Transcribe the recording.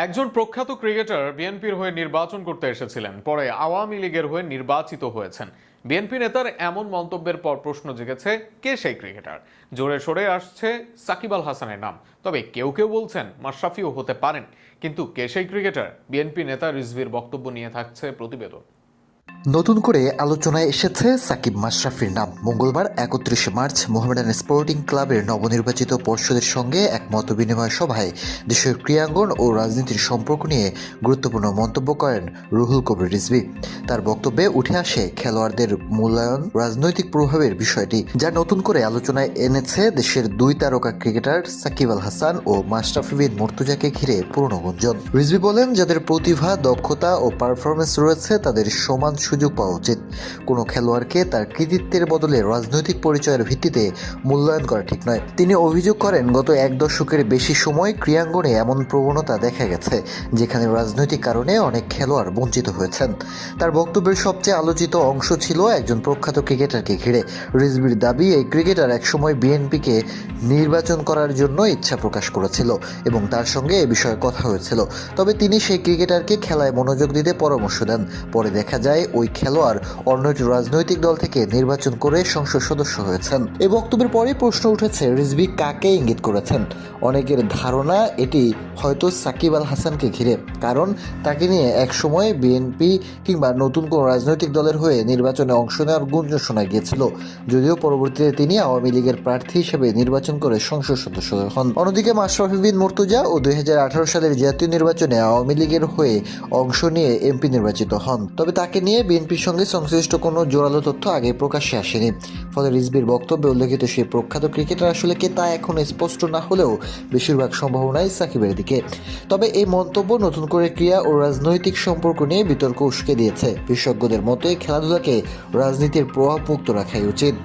একজন প্রখ্যাত ক্রিকেটার বিএনপির হয়ে নির্বাচন করতে এসেছিলেন, পরে আওয়ামী লীগের হয়ে নির্বাচিত হয়েছেন। বিএনপি নেতার এমন মন্তব্যের পর প্রশ্ন জেগেছে, কে সেই ক্রিকেটার? জোরে সোরে আসছে সাকিব আল হাসানের নাম, তবে কেউ কেউ বলছেন মাশরাফিও হতে পারেন। কিন্তু কে সেই ক্রিকেটার? বিএনপি নেতা রিজভীর বক্তব্য নিয়ে থাকছে প্রতিবেদন। নতুন করে আলোচনায় এসেছে সাকিব মাশরাফির নাম। মঙ্গলবার 31 মার্চ মোহামেডান স্পোর্টিং ক্লাবের নবনির্বাচিত পর্ষদের সঙ্গে এক মতবিনিময় সভায় দেশের ক্রীড়াঙ্গন ও রাজনীতির সম্পর্ক নিয়ে গুরুত্বপূর্ণ মন্তব্য করেন রুহুল কবির রিজভী। তার বক্তব্যে উঠে আসে খেলোয়াড়দের মূল্যায়ন, রাজনৈতিক প্রভাবের বিষয়টি, যা নতুন করে আলোচনায় এনেছে দেশের দুই তারকা ক্রিকেটার সাকিব আল হাসান ও মাশরাফি বিন মুর্তজাকে ঘিরে পুরনো গুঞ্জন। রিজভী বলেন, যাদের প্রতিভা, দক্ষতা ও পারফরমেন্স রয়েছে তাদের সমান সুযোগ পাওয়া উচিত। কোনো খেলোয়াড়কে তার কৃতিত্বের বদলে রাজনৈতিক পরিচয়ের ভিত্তিতে মূল্যায়ন করা ঠিক নয়। তিনি অভিযোগ করেন, গত এক দশকের বেশি সময় ক্রীড়াঙ্গনে এমন প্রবণতা দেখা গেছে যেখানে রাজনৈতিক কারণে অনেক খেলোয়াড় বঞ্চিত হয়েছেন। তার বক্তব্যের সবচেয়ে আলোচিত অংশ ছিল একজন প্রখ্যাত ক্রিকেটারকে ঘিরে। রিজভীর দাবি, এই ক্রিকেটার একসময় বিএনপিকে নির্বাচন করার জন্য ইচ্ছা প্রকাশ করেছিল এবং তার সঙ্গে এ বিষয়ে কথা হয়েছিল। তবে তিনি সেই ক্রিকেটারকে খেলায় মনোযোগ দিতে পরামর্শ দেন। পরে দেখা যায় ওই খেলোয়াড় অন্য একটি রাজনৈতিক দল থেকে নির্বাচন করে সংসদ সদস্য হয়েছেন। এই বক্তব্যের পরেই প্রশ্ন উঠেছে, রিজভী কাকে ইঙ্গিত করেছেন? অনেকের ধারণা এটি হয়তো সাকিব আল হাসানকে ঘিরে, কারণ তাকে নিয়ে একসময় বিএনপি কিংবা নতুন কোনো রাজনৈতিক দলের হয়ে নির্বাচনে অংশ নেওয়ার গুঞ্জন শোনা গিয়েছিল, যদিও পরবর্তীতে তিনি আওয়ামী লীগের প্রার্থী হিসেবে নির্বাচন করে সংসদ সদস্য হন। অন্যদিকে মাশরাফি বিন মুর্তজা ও 2018 সালের জাতীয় নির্বাচনে আওয়ামী লীগের হয়ে অংশ নিয়ে এমপি নির্বাচিত হন। তবে তাকে নিয়ে বিএনপির সঙ্গে সংশ্লিষ্ট কোনো জোরালো তথ্য আগে প্রকাশ্যে আসেনি। ফলে রিজভীর বক্তব্যে উল্লেখিত সেই প্রখ্যাত ক্রিকেটার আসলে কে তা এখন স্পষ্ট না হলেও বেশিরভাগ সম্ভাবনাই সাকিবের দিকে। তবে এই মন্তব্য নতুন করে ক্রীড়া ও রাজনৈতিক সম্পর্ক নিয়ে বিতর্ক উস্কে দিয়েছে। বিশেষজ্ঞদের মতে খেলাধুলাকে রাজনীতির প্রভাব মুক্ত রাখাই উচিত।